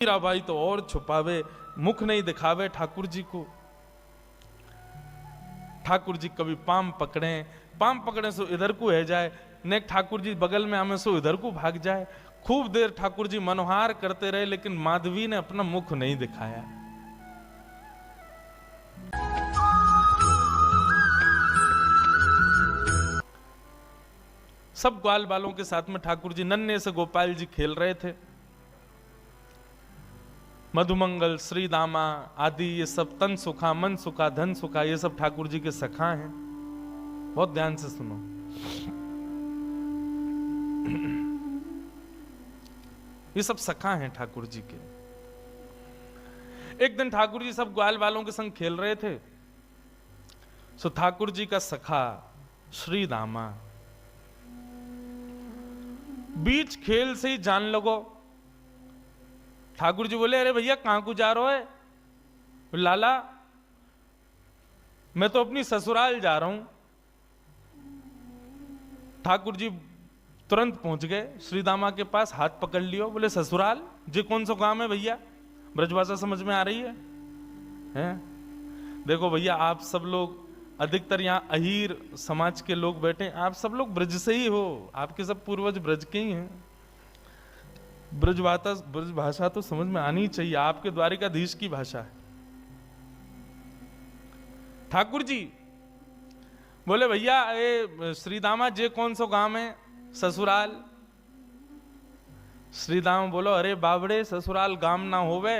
मीराबाई तो और छुपावे, मुख नहीं दिखावे ठाकुर जी को। ठाकुर जी कभी पाम पकड़े सो इधर को है जाए, ने ठाकुर जी बगल में आमे सो इधर को भाग जाए। खूब देर ठाकुर जी मनोहार करते रहे, लेकिन माधवी ने अपना मुख नहीं दिखाया। सब ग्वाल बालों के साथ में ठाकुर जी नन्हे से गोपाल जी खेल रहे थे। मधुमंगल, श्री दामा आदि ये सब तन सुखा, मन सुखा, धन सुखा, ये सब ठाकुर जी के सखा हैं। बहुत ध्यान से सुनो। ये सब सखा हैं ठाकुर जी के। एक दिन ठाकुर जी सब ग्वाल वालों के संग खेल रहे थे। सो ठाकुर जी का सखा श्री दामा बीच खेल से ही जान लगो। ठाकुर जी बोले, अरे भैया कहां को जा रहे हो? लाला मैं तो अपनी ससुराल जा रहा हूं। ठाकुर जी तुरंत पहुंच गए श्री दामा के पास, हाथ पकड़ लियो। बोले, ससुराल जी कौन सा काम है भैया? ब्रजभाषा समझ में आ रही है? देखो भैया, आप सब लोग अधिकतर यहाँ अहीर समाज के लोग बैठे, आप सब लोग ब्रज से ही हो, आपके सब पूर्वज ब्रज के ही हैं। ब्रज भाषा तो समझ में आनी चाहिए, आपके द्वारिकाधीश की भाषा है। ठाकुर जी बोले, भैया ये श्रीदामा जे कौन सा गांव है? ससुराल। श्रीदामा बोलो, अरे बाबड़े ससुराल गांव ना होवे।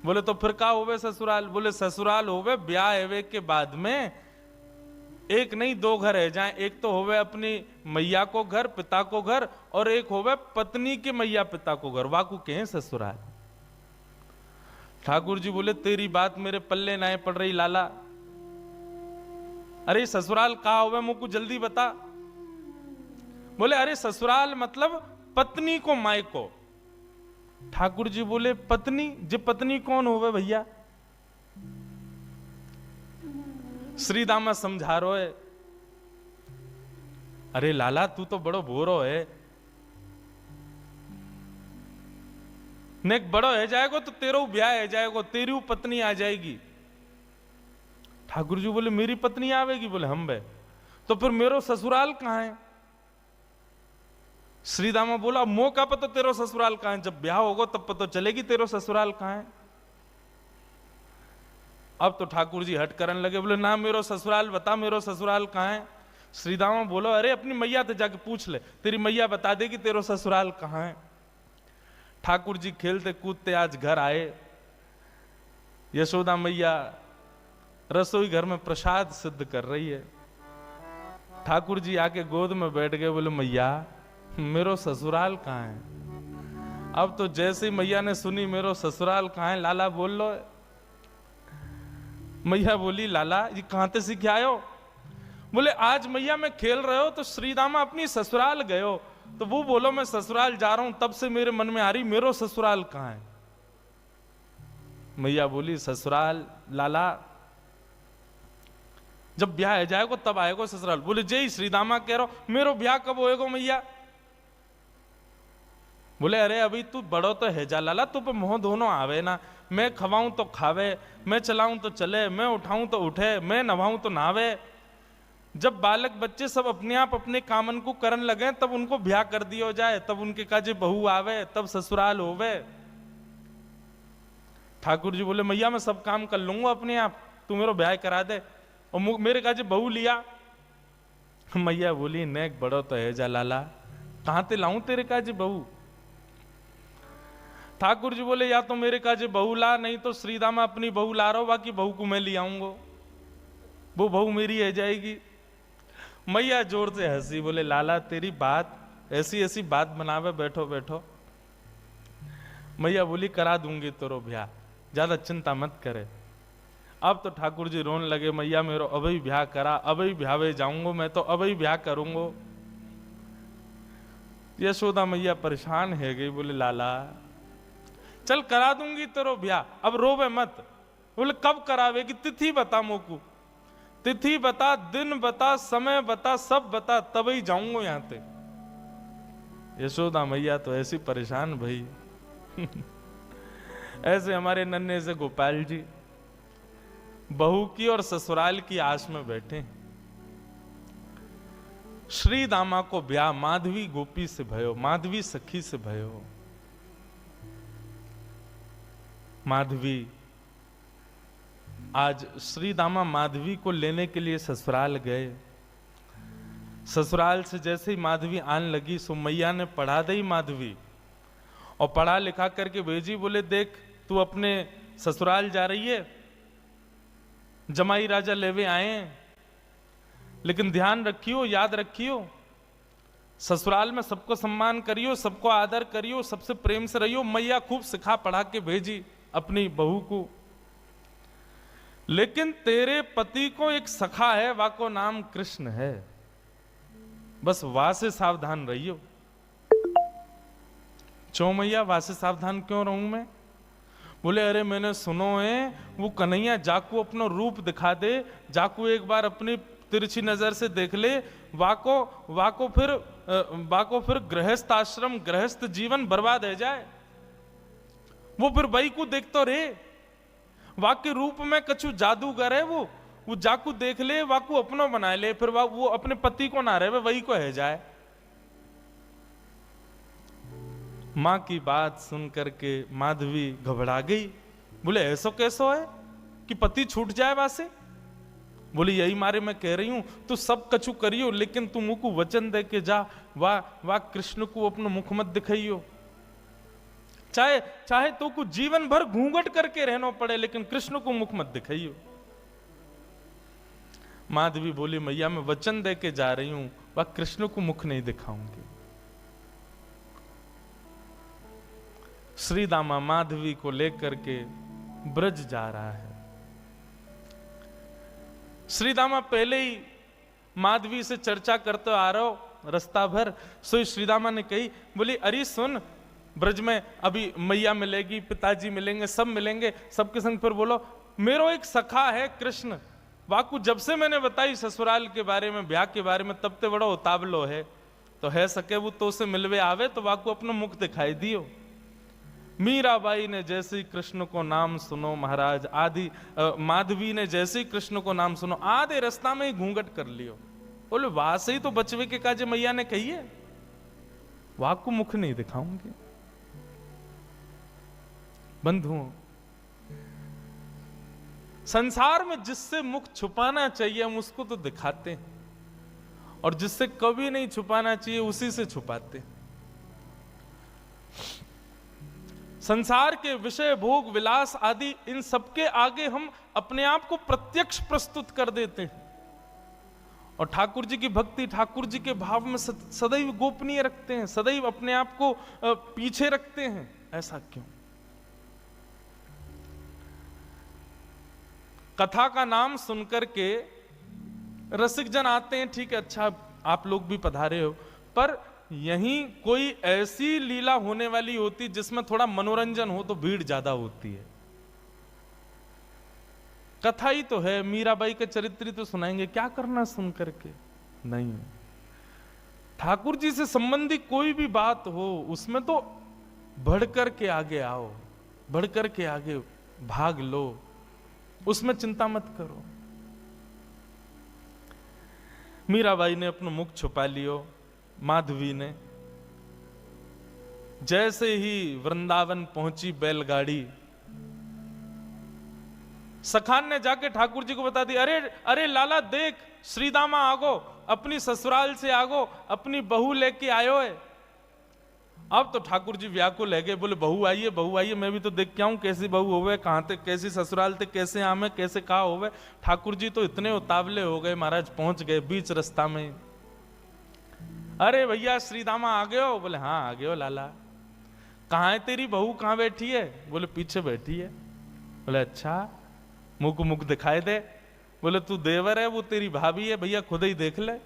बोले, तो फिर का होवे ससुराल? बोले, ससुराल होवे ब्याह एवे के बाद में एक नहीं दो घर है जाए। एक तो होवे अपनी मैया को घर, पिता को घर, और एक होवे पत्नी के मैया पिता को घर, वाकू कहें ससुराल। ठाकुर जी बोले, तेरी बात मेरे पल्ले ना पड़ रही लाला। अरे ससुराल कहा होवे मुझको जल्दी बता। बोले, अरे ससुराल मतलब पत्नी को माय को। ठाकुर जी बोले, पत्नी? जे पत्नी कौन होवे भैया? श्री दामा समझा रो है, अरे लाला तू तो बड़ो भोरो है, नेक बड़ो है जाएगो तो तेरो ब्याह है जाएगो, तेरी पत्नी आ जाएगी। ठाकुर जी बोले, मेरी पत्नी आवेगी? बोले, हम बे तो फिर मेरो ससुराल कहां है? श्री दामा बोला, मो का पता तेरो ससुराल कहां है? जब ब्याह होगा तब पता चलेगी तेरो ससुराल कहां है। अब तो ठाकुर जी हट करने लगे, बोले, ना मेरो ससुराल बता, मेरो ससुराल कहां है? श्री दामा बोलो, अरे अपनी मैया से जाके पूछ ले, तेरी मैया बता देगी तेरो ससुराल कहां है। ठाकुर जी खेलते कूदते आज घर आए। यशोदा मैया रसोई घर में प्रसाद सिद्ध कर रही है। ठाकुर जी आके गोद में बैठ गए, बोले, मैया मेरो ससुराल कहां है? अब तो जैसे ही मैया ने सुनी मेरो ससुराल कहां है, लाला बोल लो। मैया बोली, लाला ये कहां से सीख आए हो? बोले, आज मैया मैं खेल रहे हो तो श्रीदामा अपनी ससुराल गए हो, तो वो बोलो मैं ससुराल जा रहा हूं, तब से मेरे मन में आ रही मेरो ससुराल कहां है। मैया बोली, ससुराल लाला जब ब्याह है जाएगो तब आएगो ससुराल। बोले, जय श्रीदामा कह रहा हो, मेरो ब्याह कब होएगो मैया? बोले, अरे अभी तू बड़ो तो है जा लाला, तू पे मोह दोनों आवे ना। मैं खवाऊं तो खावे, मैं चलाऊं तो चले, मैं उठाऊं तो उठे, मैं नभाऊं तो नहावे। जब बालक बच्चे सब अपने आप अपने कामन को करन लगे तब उनको ब्याह कर दियो जाए, तब उनके काजे बहू आवे, तब ससुराल होवे। ठाकुर जी बोले, मैया मैं सब काम कर लूंगा अपने आप, तू मेरा ब्याह करा दे और मेरे काजे बहू लिया। मैया बोली, नेक बड़ो तो है जा लाला, कहां ते लाऊं तेरे काजे बहू? ठाकुर जी बोले, या तो मेरे काजे बहू ला, नहीं तो श्रीदामा अपनी बहू ला रहा हो, बाकी बहू को मैं ले आऊंगा, वो बहू मेरी है जाएगी। मैया जोर से हंसी, बोले, लाला तेरी बात ऐसी ऐसी बात बनावे बैठो बैठो। मैया बोली, करा दूंगी तेरो ब्याह, ज्यादा चिंता मत करे। अब तो ठाकुर जी रोने लगे, मैया मेरो अभी ब्याह करा, अभी ब्याह जाऊंगा, मैं तो अभी ब्याह करूंगा। यशोदा मैया परेशान है गई, बोले, लाला चल करा दूंगी तेरो ब्याह, अब रोवे मत। बोले, कब करावेगी? तिथि बता मोकू, तिथि बता, दिन बता, समय बता, सब बता, तभी जाऊंगा यहां से। यशोदा मैया तो ऐसी परेशान भई, ऐसे हमारे नन्हे से गोपाल जी बहू की और ससुराल की आस में बैठे। श्री दामा को ब्याह माधवी गोपी से भयो, माधवी सखी से भयो। माधवी आज श्री दामा माधवी को लेने के लिए ससुराल गए। ससुराल से जैसे ही माधवी आने लगी सो मैया ने पढ़ा दी माधवी और पढ़ा लिखा करके भेजी। बोले देख तू अपने ससुराल जा रही है, जमाई राजा लेवे आए, लेकिन ध्यान रखियो, याद रखियो, ससुराल में सबको सम्मान करियो, सबको आदर करियो, सबसे प्रेम से रहियो। मैया खूब सिखा पढ़ा के भेजी अपनी बहू को। लेकिन तेरे पति को एक सखा है, वाको नाम कृष्ण है, बस वहां से सावधान रहियो। चो मैया वहां से सावधान क्यों रहूं मैं? बोले अरे मैंने सुनो है वो कन्हैया जाकू अपना रूप दिखा दे, जाकू एक बार अपनी तिरछी नजर से देख ले, वाको फिर गृहस्थ आश्रम गृहस्थ जीवन बर्बाद है जाए। वो फिर वही को देखतो रे, वाके रूप में कछु जादूगर है वो जाकू देख ले, वाकू अपनो बना ले, फिर वो अपने पति को ना रहे वही को है जाए। मां की बात सुन करके माधवी घबरा गई। बोले ऐसो कैसो है कि पति छूट जाए वासे? बोले यही मारे मैं कह रही हूं तू सब कछु करियो, लेकिन तू मुख को वचन दे के जा, वाह कृष्ण को अपना मुख मत दिखाइयो। चाहे तो को जीवन भर घूंघट करके रहना पड़े, लेकिन कृष्ण को मुख मत दिखाइयो। माधवी बोली मैया मैं वचन दे के जा रही हूं, वह कृष्ण को मुख नहीं दिखाऊंगी। श्री दामा माधवी को लेकर के ब्रज जा रहा है। श्री दामा पहले ही माधवी से चर्चा करते आ रहा हो रास्ता भर। सो श्री दामा ने कही, बोली अरे सुन, ब्रज में अभी मैया मिलेगी, पिताजी मिलेंगे, सब मिलेंगे, सबके संग फिर बोलो मेरो एक सखा है कृष्ण, वाकू जब से मैंने बताई ससुराल के बारे में, ब्याह के बारे में, तब ते बड़ा उतावलो है, तो है सके वो तो से मिलवे आवे तो वाकू अपना मुख दिखाई दियो। मीराबाई ने जैसे ही कृष्ण को नाम सुनो महाराज, आदि माधवी ने जैसे ही कृष्ण को नाम सुनो, आधे रास्ता में ही घूंघट कर लियो। बोले वहां से ही तो बचवे के काजे मैया ने कही है, वहां को मुख नहीं दिखाऊंगे। बंधुओं, संसार में जिससे मुख छुपाना चाहिए हम उसको तो दिखाते हैं, और जिससे कभी नहीं छुपाना चाहिए उसी से छुपाते हैं। संसार के विषय भोग विलास आदि इन सबके आगे हम अपने आप को प्रत्यक्ष प्रस्तुत कर देते हैं, और ठाकुर जी की भक्ति, ठाकुर जी के भाव में सदैव गोपनीय रखते हैं, सदैव अपने आप को पीछे रखते हैं। ऐसा क्यों? कथा का नाम सुनकर के रसिक जन आते हैं, ठीक है, अच्छा आप लोग भी पधारे हो, पर यहीं कोई ऐसी लीला होने वाली होती जिसमें थोड़ा मनोरंजन हो तो भीड़ ज्यादा होती है। कथा ही तो है, मीराबाई के चरित्र तो सुनाएंगे, क्या करना सुन करके? नहीं, ठाकुर जी से संबंधी कोई भी बात हो उसमें तो बढ़ करके आगे आओ, बढ़ करके आगे भाग लो, उसमें चिंता मत करो। मीराबाई ने अपना मुख छुपा लियो। माधवी ने जैसे ही वृंदावन पहुंची बैलगाड़ी, सखान ने जाके ठाकुर जी को बता दी, अरे अरे लाला देख, श्रीदामा आगो, अपनी ससुराल से आगो, अपनी बहू लेके आयो है। अब तो ठाकुर जी व्याकुल है गए, बोले बहू आई है, बहू आई है, मैं भी तो देख के आऊं कैसी बहू होवे, कहां तक कैसी ससुराल थे, कैसे आमे, कैसे कहा होवे। ठाकुर जी तो इतने उतावले हो गए महाराज, पहुंच गए बीच रास्ता में। अरे भैया श्रीदामा आ गए हो? बोले हाँ आ गए हो लाला। कहाँ है तेरी बहू, कहाँ बैठी है? बोले पीछे बैठी है। बोले अच्छा, मुख को मुख दिखाई दे। बोले तू देवर है, वो तेरी भाभी है, भैया खुद ही देख ले।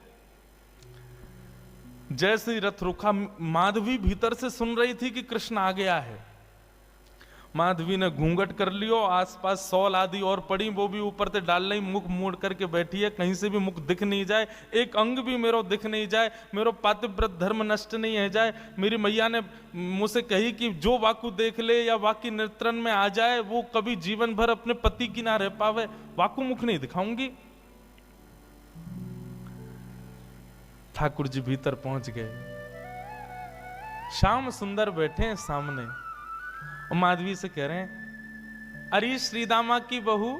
जैसे ही रथ रुका, माधवी भीतर से सुन रही थी कि कृष्ण आ गया है, माधवी ने घूंघट कर लियो, आसपास सौल आदि और पड़ी, वो भी ऊपर से डाल ली, मुख मोड़ करके बैठी है, कहीं से भी मुख दिख नहीं जाए, एक अंग भी मेरो दिख नहीं जाए, मेरो पातिव्रत धर्म नष्ट नहीं है जाए। मेरी मैया ने मुझसे कही कि जो वाकु देख ले या वाकी नेत्रन में आ जाए वो कभी जीवन भर अपने पति की ना रह पावे, वाकु मुख नहीं दिखाऊंगी। ठाकुर जी भीतर पहुंच गए, श्याम सुंदर बैठे हैं सामने और माधवी से कह रहे हैं, अरे श्रीदामा की बहू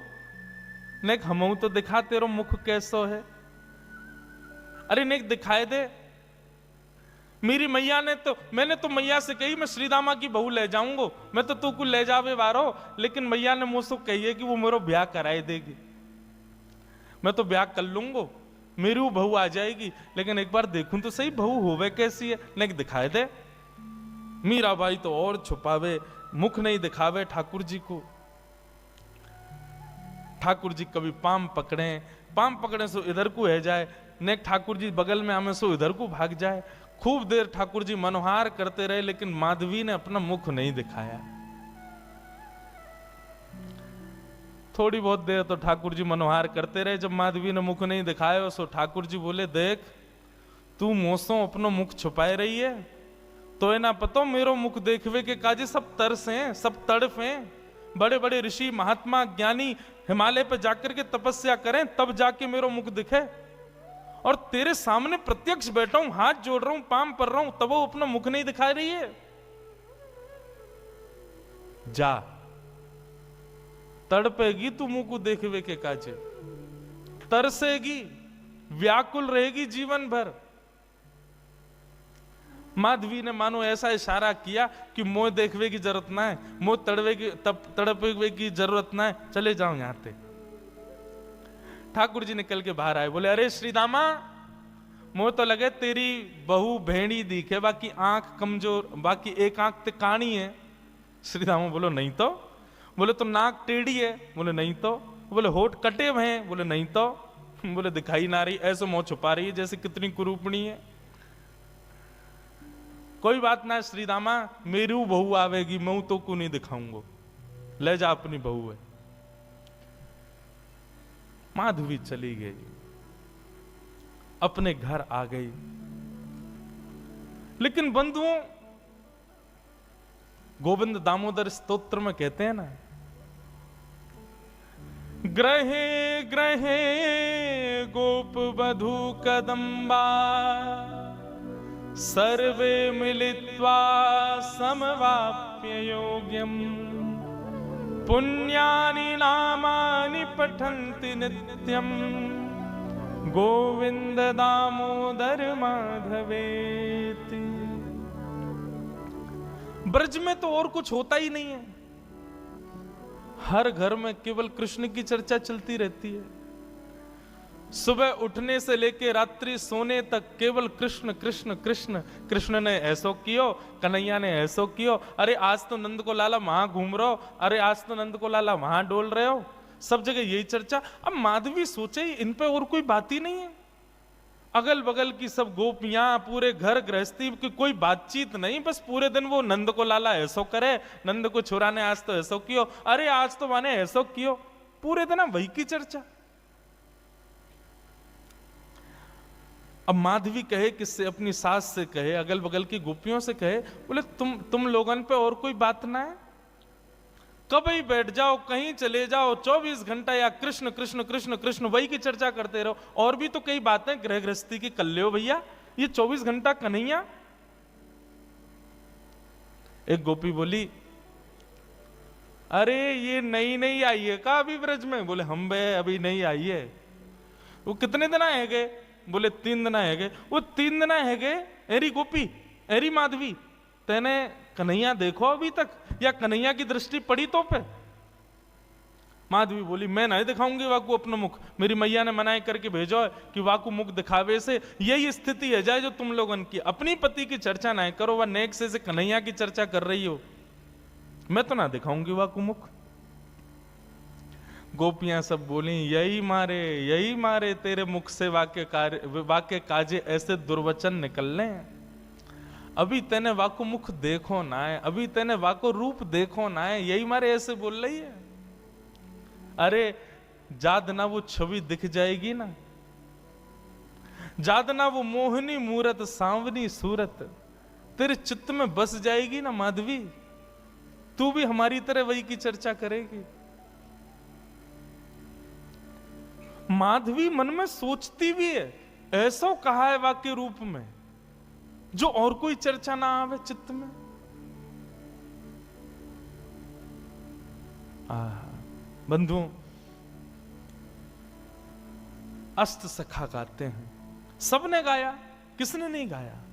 नेक हमऊ तो दिखा तेरो मुख कैसो है, अरे नेक दिखाए दे। मेरी मैया ने तो, मैंने तो मैया से कही मैं श्रीदामा की बहू ले जाऊंगा, मैं तो तू को ले जावे वारो, लेकिन मैया ने मुझसे कही है कि वो मेरा ब्याह कराए देगी। मैं तो ब्याह कर लूंगा, मेरी वो बहू आ जाएगी, लेकिन एक बार देखूं तो सही बहू होवे कैसी है, नेक दिखाए दे। मीराबाई तो और छुपावे, मुख नहीं दिखावे ठाकुर जी को। ठाकुर जी कभी पाम पकड़े सो इधर को है जाए, ने ठाकुर जी बगल में आमे सो इधर को भाग जाए। खूब देर ठाकुर जी मनोहार करते रहे, लेकिन माधवी ने अपना मुख नहीं दिखाया। थोड़ी बहुत देर तो ठाकुर जी मनोहार करते रहे, जब माधवी ने मुख नहीं दिखाया सो ठाकुर जी बोले, देख तू मोसों अपनो मुख छुपाए रही है, तो है ना पतो मेरो मुख देखवे के काजे सब तरस हैं, सब तड़फ हैं। बड़े बड़े ऋषि महात्मा ज्ञानी हिमालय पे जाकर के तपस्या करें तब जाके मेरो मुख दिखे, और तेरे सामने प्रत्यक्ष बैठा हूं, हाथ जोड़ रहा हूं, पाम पर रहा हूं, तब वो अपना मुख नहीं दिखा रही है। जा तड़पेगी तू मुंह को देखवे के काजे, तरसेगी, व्याकुल रहेगी जीवन भर। माधवी ने मानो ऐसा इशारा किया कि मोह देखवे की जरूरत ना है, मोह तड़पवे की जरूरत ना है, चले जाओ यहां से। ठाकुर जी निकल के बाहर आए, बोले, अरे श्रीदामा मोह तो लगे तेरी बहू भेड़ी दिखे, बाकी आंख कमजोर, बाकी एक आंख ते काणी है। श्रीदामा बोलो नहीं तो। बोले तो नाक टेढ़ी है, बोले नहीं तो। बोले होठ कटे हुए हैं, बोले नहीं तो। बोले दिखाई ना रही, ऐसे मुंह छुपा रही है जैसे कितनी कुरूपणी है। कोई बात ना श्रीदामा, मेरी बहू आवेगी, मैं तो को नहीं दिखाऊंगा, ले जा अपनी बहू है। माधवी चली गई, अपने घर आ गई। लेकिन बंधुओं, गोविंद दामोदर स्तोत्र में कहते हैं ना, ग्रहे ग्रहे गोप बधू कदम्बा सर्वे मिलित्वा समवाप्य योग्यम पुण्यानि नामानि पठन्ति नित्यम गोविंद दामोदर माधवेति। ब्रज में तो और कुछ होता ही नहीं है, हर घर में केवल कृष्ण की चर्चा चलती रहती है। सुबह उठने से लेके रात्रि सोने तक केवल कृष्ण कृष्ण कृष्ण। कृष्ण ने ऐसो कियो, कन्हैया ने ऐसो कियो, अरे आज तो नंद को लाला वहां घूम रहे हो, अरे आज तो नंद को लाला वहां डोल रहे हो, सब जगह यही चर्चा। अब माधवी सोचे इन पे और कोई बात ही नहीं है, अगल बगल की सब गोपियां, पूरे घर गृहस्थी की कोई बातचीत नहीं, बस पूरे दिन वो नंद को लाला ऐसो करे, नंद को छोरा ने आज तो ऐसो कियो, अरे आज तो माने ऐसो कियो, पूरे दिन वही की चर्चा। अब माधवी कहे किससे, अपनी सास से कहे, अगल बगल की गोपियों से कहे, बोले तुम लोगन पे और कोई बात ना है, कभी बैठ जाओ, कहीं चले जाओ, 24 घंटा या कृष्ण कृष्ण कृष्ण कृष्ण वही की चर्चा करते रहो। और भी तो कई बातें गृह गृहस्थी की कर लो भैया, ये 24 घंटा कन्हैया। एक गोपी बोली, अरे ये नई नई आई है का अभी ब्रज में? बोले हम बे अभी नहीं आई है। वो कितने दिन आए गए? बोले 3 दिन आए गए। वो 3 दिन आए गए, एरी गोपी एरी माधवी तेने कन्हैया देखो अभी तक, या कन्हैया की दृष्टि पड़ी तो पे? माधवी बोली, मैं नहीं दिखाऊंगी वाकू अपना मुख, मेरी मैया ने मनाई करके भेजो है कि वाकू मुख दिखावे से यही स्थिति है जाए जो तुम लोगन की, अपनी पति की चर्चा नहीं करो, वह नेक से कन्हैया की चर्चा कर रही हो, मैं तो ना दिखाऊंगी वाकू मुख। गोपियां सब बोली, यही मारे तेरे मुख से वाक्य काजे ऐसे दुर्वचन निकलने। अभी तेने वाको मुख देखो ना है, अभी तेने वाको रूप देखो ना है, यही मारे ऐसे बोल रही है। अरे जाद ना वो छवि दिख जाएगी ना, जाद ना वो मोहनी मूरत सांवनी सूरत तेरे चित्त में बस जाएगी ना माधवी, तू भी हमारी तरह वही की चर्चा करेगी। माधवी मन में सोचती भी है, ऐसा कहा है वाक्य रूप में जो और कोई चर्चा ना आवे चित्त में। बंधुओं, अष्ट सखा गाते हैं, सबने गाया, किसने नहीं गाया।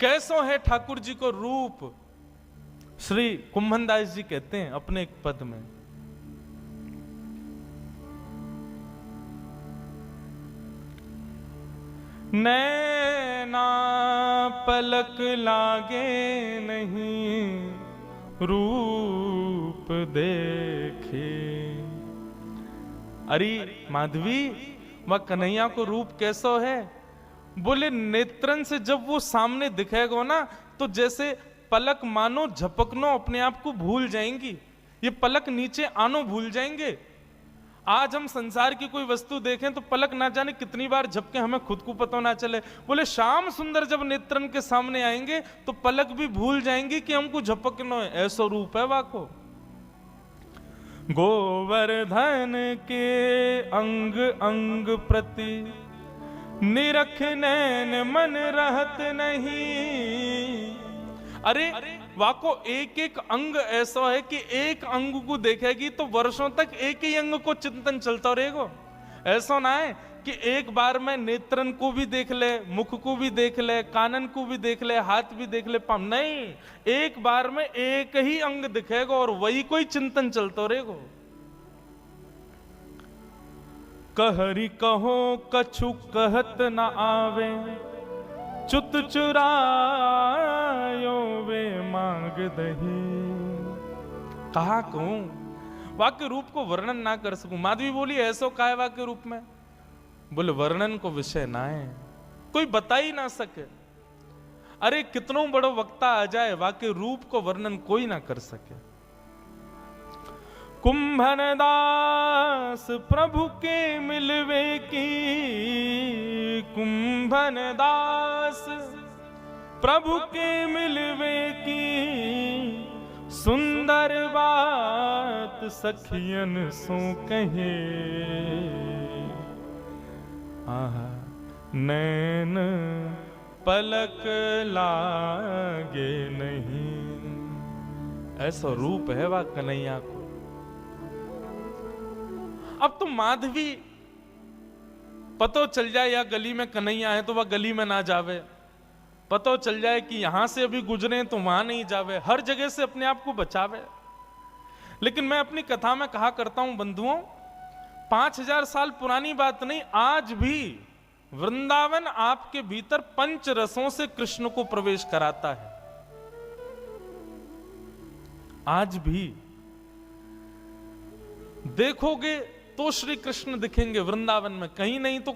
कैसो है ठाकुर जी को रूप, श्री कुंभनदास जी कहते हैं अपने एक पद में, नैना पलक लागे नहीं रूप देखे। अरे माधवी, वह कन्हैया को रूप कैसो है? बोले नेत्रन से जब वो सामने दिखेगा ना, तो जैसे पलक मानो झपकनो अपने आप को भूल जाएंगी, ये पलक नीचे आनो भूल जाएंगे। आज हम संसार की कोई वस्तु देखें तो पलक ना जाने कितनी बार झपके, हमें खुद को पता ना चले। बोले श्याम सुंदर जब नेत्रन के सामने आएंगे तो पलक भी भूल जाएंगी कि हमको झपकनो है, ऐसा रूप है वाको। गोवर्धन के अंग अंग प्रति निरख नैन मन रहत नहीं। अरे वाको एक एक अंग ऐसा है कि एक अंग को देखेगी तो वर्षों तक एक ही अंग को चिंतन चलता रहेगा। ऐसा ना है कि एक बार में नेत्रन को भी देख ले, मुख को भी देख ले, कानन को भी देख ले, हाथ भी देख ले, पाँव नहीं, एक बार में एक ही अंग दिखेगा और वही कोई चिंतन चलता रहेगा। कहरी कहो कछु कहत न आवे, चुत चुरायो वे मांग दही। कहा कहूं, वाक्य रूप को वर्णन ना कर सकूं। माधवी बोली ऐसो का है वाक्य रूप में? बोले वर्णन को विषय ना है, कोई बता ही ना सके। अरे कितनों बड़ो वक्ता आ जाए, वाक्य रूप को वर्णन कोई ना कर सके। कुंभन दास प्रभु के मिलवे की, कुंभन दास प्रभु के मिलवे की, सुंदर बात सखियन सो कहे। आहा नैन पलक लागे नहीं, ऐसा रूप है वह कन्हैया को। अब तो माधवी पतो चल जाए या गली में कन्हैया है तो वह गली में ना जावे, पतो चल जाए कि यहां से अभी गुजरे तो वहां नहीं जावे, हर जगह से अपने आप को बचावे। लेकिन मैं अपनी कथा में कहा करता हूं बंधुओं, 5000 साल पुरानी बात नहीं, आज भी वृंदावन आपके भीतर पंच रसों से कृष्ण को प्रवेश कराता है। आज भी देखोगे तो श्री कृष्ण दिखेंगे वृंदावन में, कहीं नहीं तो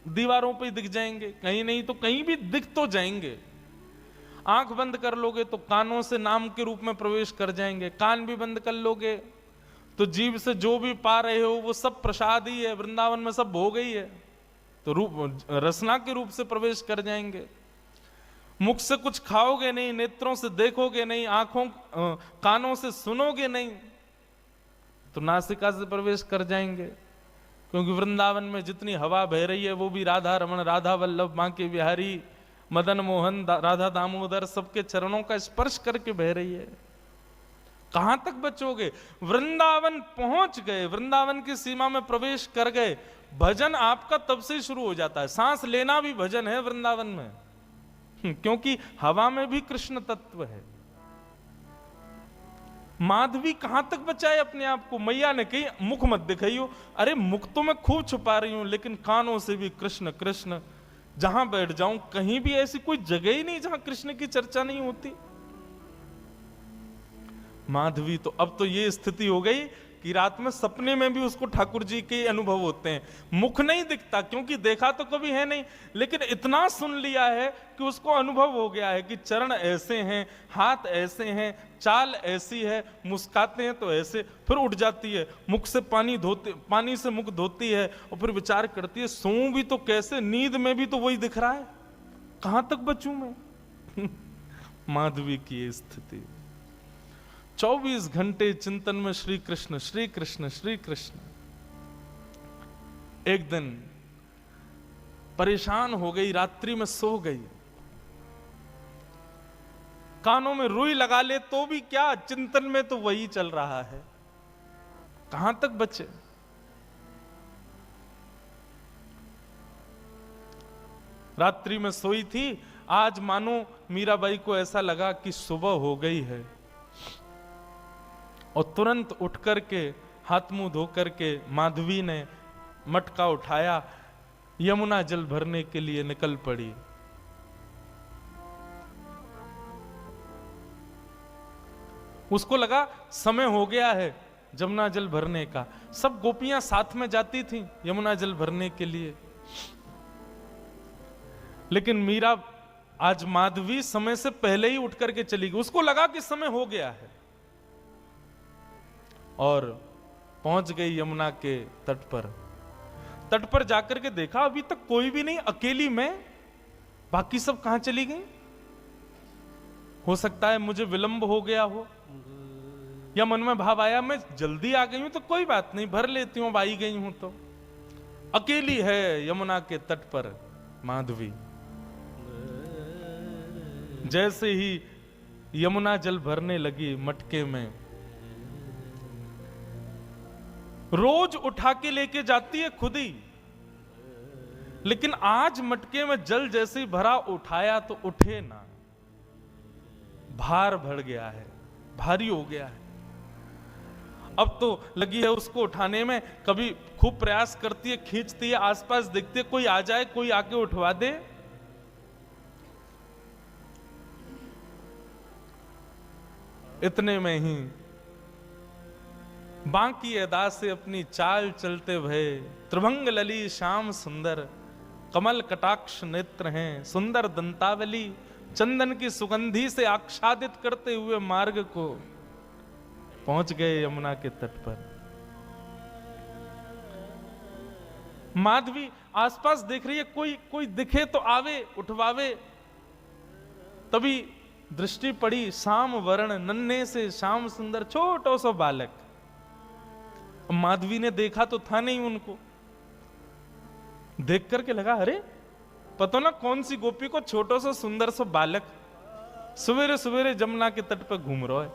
दीवारों पे दिख जाएंगे, कहीं नहीं तो कहीं भी दिख तो जाएंगे। आंख बंद कर लोगे तो कानों से नाम के रूप में प्रवेश कर जाएंगे, कान भी बंद कर लोगे तो जीभ से जो भी पा रहे हो वो सब प्रसाद ही है, वृंदावन में सब भोग ही है, तो रूप रसना के रूप से प्रवेश कर जाएंगे। मुख से कुछ खाओगे नहीं, नेत्रों से देखोगे नहीं, आंखों कानों से सुनोगे नहीं, तो नासिका से प्रवेश कर जाएंगे। क्योंकि वृंदावन में जितनी हवा बह रही है वो भी राधा रमण, राधा वल्लभ, बांके बिहारी, मदन मोहन, राधा दामोदर सबके चरणों का स्पर्श करके बह रही है। कहां तक बचोगे? वृंदावन पहुंच गए, वृंदावन की सीमा में प्रवेश कर गए, भजन आपका तब से शुरू हो जाता है। सांस लेना भी भजन है वृंदावन में, क्योंकि हवा में भी कृष्ण तत्व है। माधवी कहां तक बचाए अपने आप को? मैया ने कही मुख मत दिखाइयो। अरे मुख तो मैं खूब छुपा रही हूं, लेकिन कानों से भी कृष्ण कृष्ण। जहां बैठ जाऊं कहीं भी ऐसी कोई जगह ही नहीं जहां कृष्ण की चर्चा नहीं होती। माधवी तो अब तो ये स्थिति हो गई कि रात में सपने में भी उसको ठाकुर जी के अनुभव होते हैं। मुख नहीं दिखता क्योंकि देखा तो कभी है नहीं, लेकिन इतना सुन लिया है कि उसको अनुभव हो गया है कि चरण ऐसे हैं, हाथ ऐसे हैं, चाल ऐसी है, मुस्काते हैं तो ऐसे, फिर उठ जाती है, मुख से पानी से मुख धोती है और फिर विचार करती है सोऊं भी तो कैसे, नींद में भी तो वही दिख रहा है, कहां तक बचूं मैं। माधवी की स्थिति 24 घंटे चिंतन में श्री कृष्ण श्री कृष्ण श्री कृष्ण। एक दिन परेशान हो गई, रात्रि में सो गई, कानों में रुई लगा ले तो भी क्या, चिंतन में तो वही चल रहा है, कहां तक बचे। रात्रि में सोई थी, आज मानो मीराबाई को ऐसा लगा कि सुबह हो गई है, और तुरंत उठ करके हाथ मुंह धो करके माधवी ने मटका उठाया, यमुना जल भरने के लिए निकल पड़ी। उसको लगा समय हो गया है यमुना जल भरने का। सब गोपियां साथ में जाती थीं यमुना जल भरने के लिए, लेकिन मीरा आज माधवी समय से पहले ही उठ करके चली गई। उसको लगा कि समय हो गया है, और पहुंच गई यमुना के तट पर। तट पर जाकर के देखा अभी तक कोई भी नहीं, अकेली मैं, बाकी सब कहां चली गई। हो सकता है मुझे विलंब हो गया हो, या मन में भाव आया मैं जल्दी आ गई हूं तो कोई बात नहीं, भर लेती हूं, आई गई हूं तो। अकेली है यमुना के तट पर माधवी। जैसे ही यमुना जल भरने लगी मटके में, रोज उठा के लेके जाती है खुद ही, लेकिन आज मटके में जल जैसे ही भरा, उठाया तो उठे ना, भार बढ़ गया है, भारी हो गया है। अब तो लगी है उसको उठाने में, कभी खूब प्रयास करती है, खींचती है, आसपास देखती है कोई आ जाए, कोई आके उठवा दे। इतने में ही बांकी अदा से अपनी चाल चलते भये, त्रिभंग लली श्याम सुंदर, कमल कटाक्ष नेत्र हैं, सुंदर दंतावली, चंदन की सुगंधी से आच्छादित करते हुए मार्ग को पहुंच गए यमुना के तट पर। माधवी आसपास देख रही है, कोई दिखे तो आवे, उठवावे। तभी दृष्टि पड़ी श्याम वर्ण, नन्हे से श्याम सुंदर छोटो सो बालक। माधवी ने देखा तो था नहीं उनको, देख करके लगा अरे पता ना कौन सी गोपी को छोटो सा सुंदर सा बालक सवेरे सवेरे जमुना के तट पर घूम रहा है।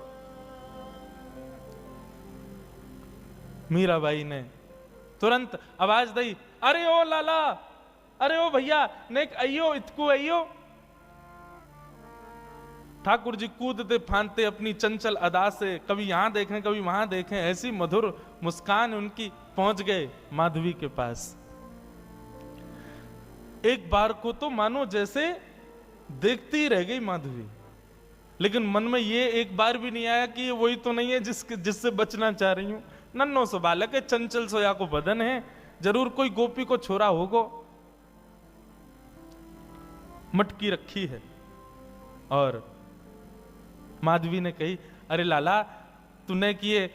मीराबाई ने तुरंत आवाज दी, अरे ओ लाला, अरे ओ भैया, नेक अयो, इतकू अयो। ठाकुर जी कूदते फांदते अपनी चंचल अदा से, कभी यहां देखें कभी वहां देखें, ऐसी मधुर मुस्कान उनकी, पहुंच गए माधवी के पास। एक बार को तो मानो जैसे देखती रह गई माधवी, लेकिन मन में ये एक बार भी नहीं आया कि ये वही तो नहीं है जिससे बचना चाह रही हूं। नन्नो सो बालक है, चंचल सोया को बदन है, जरूर कोई गोपी को छोरा होगो। मटकी रखी है और माधवी ने कही, अरे लाला, तूने किए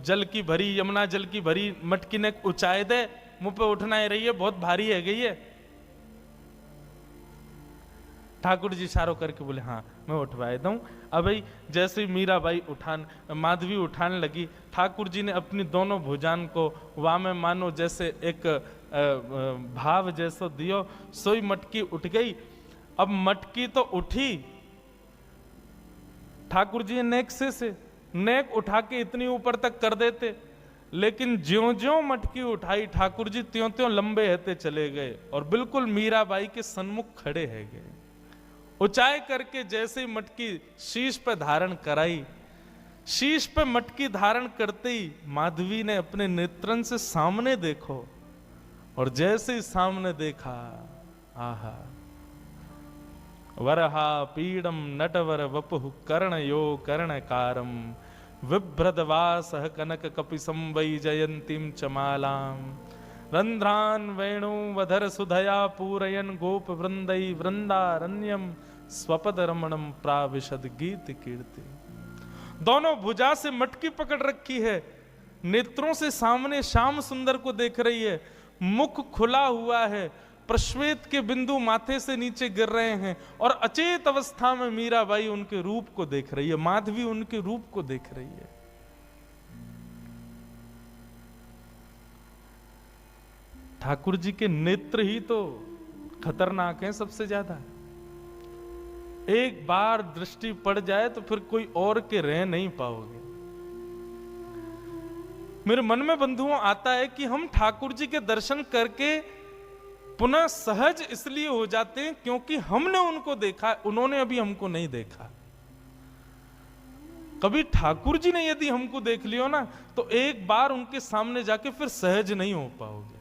जल की भरी, यमुना जल की भरी मटकी ने ऊंचाई दे, मुंह पे उठना ही रही है, बहुत भारी है गई है। ठाकुर जी इशारों करके बोले हाँ मैं उठवाए दूं। अब भाई जैसे मीराबाई माधवी उठाने लगी, ठाकुर जी ने अपनी दोनों भुजान को वामे मानो जैसे एक भाव जैसो दियो, सोई मटकी उठ गई। अब मटकी तो उठी, ठाकुर जी नेक से नेक उठा के इतनी ऊपर तक कर देते, लेकिन ज्यों ज्यों मटकी उठाई ठाकुर जी त्यों त्यों लंबे रहते चले गए और बिल्कुल मीराबाई के सन्मुख खड़े है गए। ऊंचाई करके जैसे ही मटकी शीश पे धारण कराई, शीश पे मटकी धारण करते ही माधवी ने अपने नेत्रन से सामने देखो, और जैसे ही सामने देखा, आहा, वरहा पीडम नटवर वपुः कर्णयो कर्णकारम विभ्रदवासः कनक कपिसं वै जयन्तीं चमालां रंध्रान वेणु वधर सुधया पूरयन गोप वृंदै वृंदारण्यम स्वपद रमणम प्राविशद गीत कीर्ति। दोनों भुजा से मटकी पकड़ रखी है, नेत्रों से सामने श्याम सुंदर को देख रही है, मुख खुला हुआ है, प्रश्वेत के बिंदु माथे से नीचे गिर रहे हैं और अचेत अवस्था में मीराबाई उनके रूप को देख रही है, माधवी उनके रूप को देख रही है। ठाकुर जी के नेत्र ही तो खतरनाक हैं सबसे ज्यादा। एक बार दृष्टि पड़ जाए तो फिर कोई और के रह नहीं पाओगे। मेरे मन में बंधुओं आता है कि हम ठाकुर जी के दर्शन करके पुनः सहज इसलिए हो जाते हैं क्योंकि हमने उनको देखा, उन्होंने अभी हमको नहीं देखा। कभी ठाकुर जी ने यदि हमको देख लियो ना तो एक बार उनके सामने जाके फिर सहज नहीं हो पाओगे,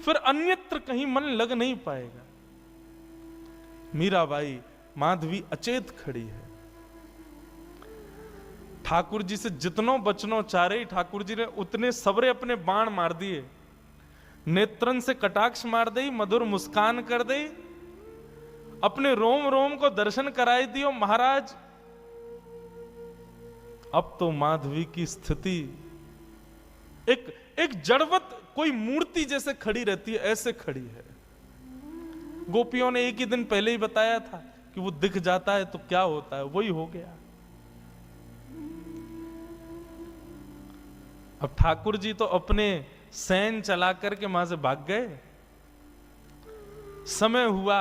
फिर अन्यत्र कहीं मन लग नहीं पाएगा। मीराबाई माधवी अचेत खड़ी है, ठाकुर जी से जितनो बचनो चारे ठाकुर जी ने उतने सबरे अपने बाण मार दिए, नेत्रन से कटाक्ष मार दी, मधुर मुस्कान कर दी, अपने रोम रोम को दर्शन कराई दियो। महाराज अब तो माधवी की स्थिति एक जड़वत कोई मूर्ति जैसे खड़ी रहती है, ऐसे खड़ी है। गोपियों ने एक ही दिन पहले ही बताया था कि वो दिख जाता है तो क्या होता है, वही हो गया। अब ठाकुर जी तो अपने सैन चला करके वहां से भाग गए। समय हुआ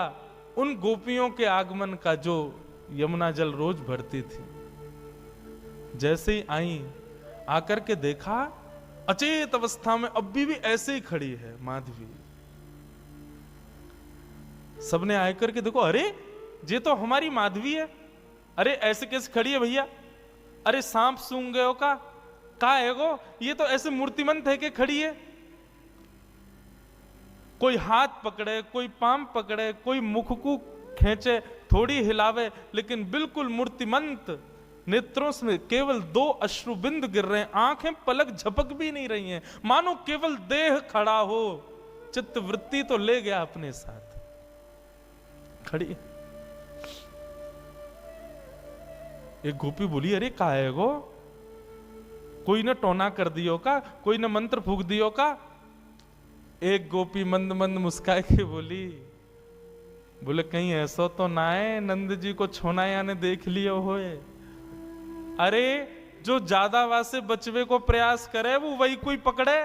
उन गोपियों के आगमन का जो यमुना जल रोज भरती थी। जैसे ही आई, आकर के देखा अचेत अवस्था में अब भी ऐसे ही खड़ी है माधवी। सबने आकर के देखो, अरे ये तो हमारी माधवी है, अरे ऐसे कैसे खड़ी है भैया, अरे सांप सूंघ गयो का है गो, ये तो ऐसे मूर्तिमंत है कि खड़ी है। कोई हाथ पकड़े, कोई पाम पकड़े, कोई मुख को खींचे, थोड़ी हिलावे, लेकिन बिल्कुल मूर्तिमंत। नेत्रों से केवल 2 अश्रुबिंद गिर रहे हैं, आंखें पलक झपक भी नहीं रही हैं, मानो केवल देह खड़ा हो। चित्त वृत्ति तो ले गया अपने साथ, खड़ी। एक गोपी बोली, अरे का है गो, कोई ने टोना कर दियो का, कोई ने मंत्र फूक दियो का। एक गोपी मंद मंद मुस्काए के बोले कहीं ऐसा तो ना है नंद जी को छोनाया ने देख लियो होए। अरे जो ज्यादा वासे बचवे को प्रयास करे वो वही कोई पकड़े।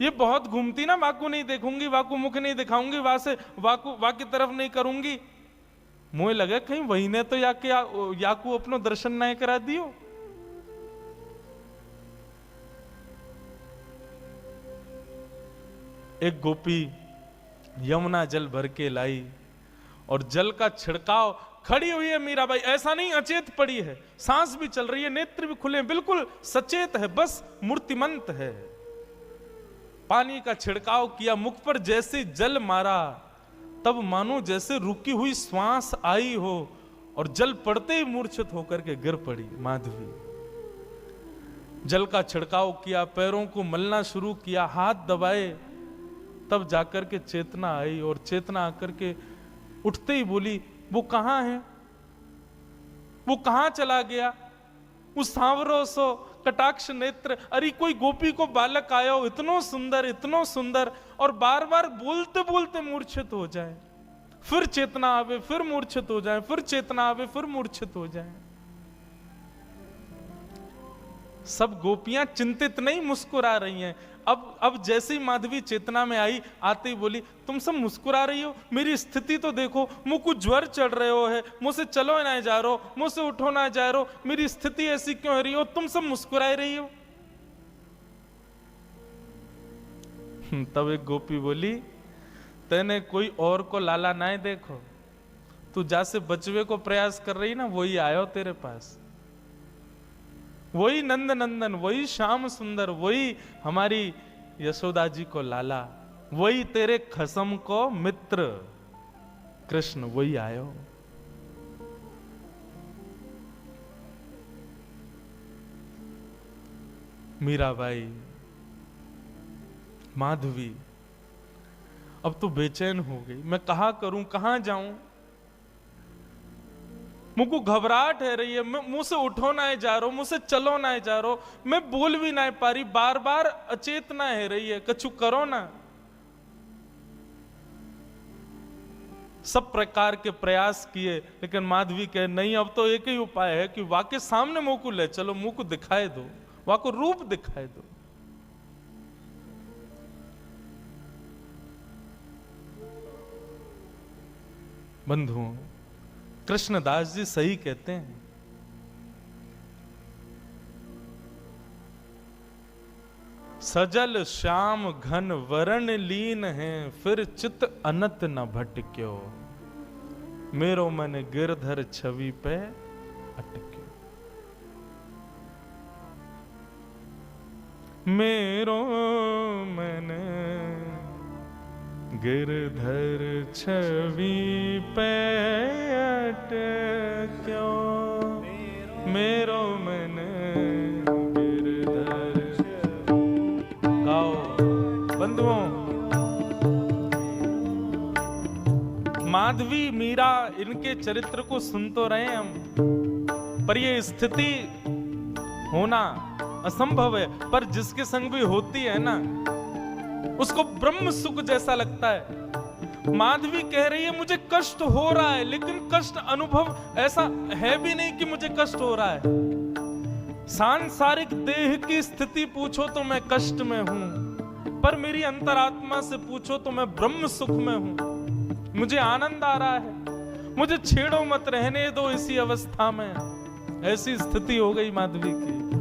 ये बहुत घूमती ना, वाकू नहीं देखूंगी, वाकू मुख नहीं दिखाऊंगी, वासे वाकू की तरफ नहीं करूंगी। मुझे लगे कहीं वही ने तो याकू अपनो दर्शन नहीं करा दियो। एक गोपी यमुना जल भर के लाई और जल का छिड़काव, खड़ी हुई है मीराबाई, ऐसा नहीं अचेत पड़ी है, सांस भी चल रही है, नेत्र भी खुले, बिल्कुल सचेत है, बस मूर्तिमंत है। पानी का छिड़काव किया, मुख पर जैसे जल मारा तब मानो जैसे रुकी हुई श्वास आई हो और जल पड़ते ही मूर्छित होकर के गिर पड़ी माधवी। जल का छिड़काव किया, पैरों को मलना शुरू किया, हाथ दबाए, तब जाकर के चेतना आई और चेतना आकर के उठते ही बोली, वो कहां है, वो कहां चला गया, उस सांवरो सो कटाक्ष नेत्र। अरे कोई गोपी को बालक आया हो इतनो सुंदर और बार बार बोलते बोलते मूर्छित हो जाए, फिर चेतना आवे फिर मूर्छित हो जाए, फिर चेतना आवे फिर मूर्छित हो जाए। सब गोपियां चिंतित नहीं मुस्कुरा रही हैं। अब जैसे ही माधवी चेतना में आई, आते ही बोली, तुम सब मुस्कुरा रही हो, मेरी स्थिति तो देखो, मुझ को ज्वर चढ़ रहे हो है, मुझसे चलो ना जा रहे हो, मुझसे उठो ना जा रहे हो, मेरी स्थिति ऐसी क्यों हो रही हो, तुम सब मुस्कुरा रही हो। तब एक गोपी बोली, तेने कोई और को लाला ना देखो, तू जैसे बचवे को प्रयास कर रही ना, वही आयो तेरे पास, वही नंद नंदन, वही श्याम सुंदर, वही हमारी यशोदा जी को लाला, वही तेरे खसम को मित्र कृष्ण, वही आयो। मीराबाई, माधवी अब तो बेचैन हो गई। मैं कहा करूं, कहां जाऊं? मुझको घबराहट है रही है, मैं मुंह से उठो ना जा रहा, मुझसे चलो ना जा रहा, मैं बोल भी ना पा रही, बार बार अचेतना है रही है, कछु करो ना। सब प्रकार के प्रयास किए, लेकिन माधवी कहे नहीं, अब तो एक ही उपाय है कि वाके सामने मुंह को ले चलो, मुंह को दिखाए दो, वाको रूप दिखाए दो। बंधुओं, कृष्णदास जी सही कहते हैं, सजल श्याम घन वरण लीन है, फिर चित अनत न भटक्यो, मेरो मन गिरधर छवि पे अटक्यो। मेरो मन गिरधर छवि पे अटक्यो, मेरो मन गिरधर। गाओ बंधुओं, माधवी मीरा इनके चरित्र को सुन तो रहे हम, पर ये स्थिति होना असंभव है। पर जिसके संग भी होती है ना, उसको ब्रह्म सुख जैसा लगता है। माधवी कह रही है मुझे कष्ट हो रहा है, लेकिन कष्ट अनुभव ऐसा है भी नहीं कि मुझे कष्ट हो रहा है। सांसारिक देह की स्थिति पूछो तो मैं कष्ट में हूं, पर मेरी अंतरात्मा से पूछो तो मैं ब्रह्म सुख में हूं। मुझे आनंद आ रहा है, मुझे छेड़ो मत, रहने दो इसी अवस्था में। ऐसी स्थिति हो गई माधवी की।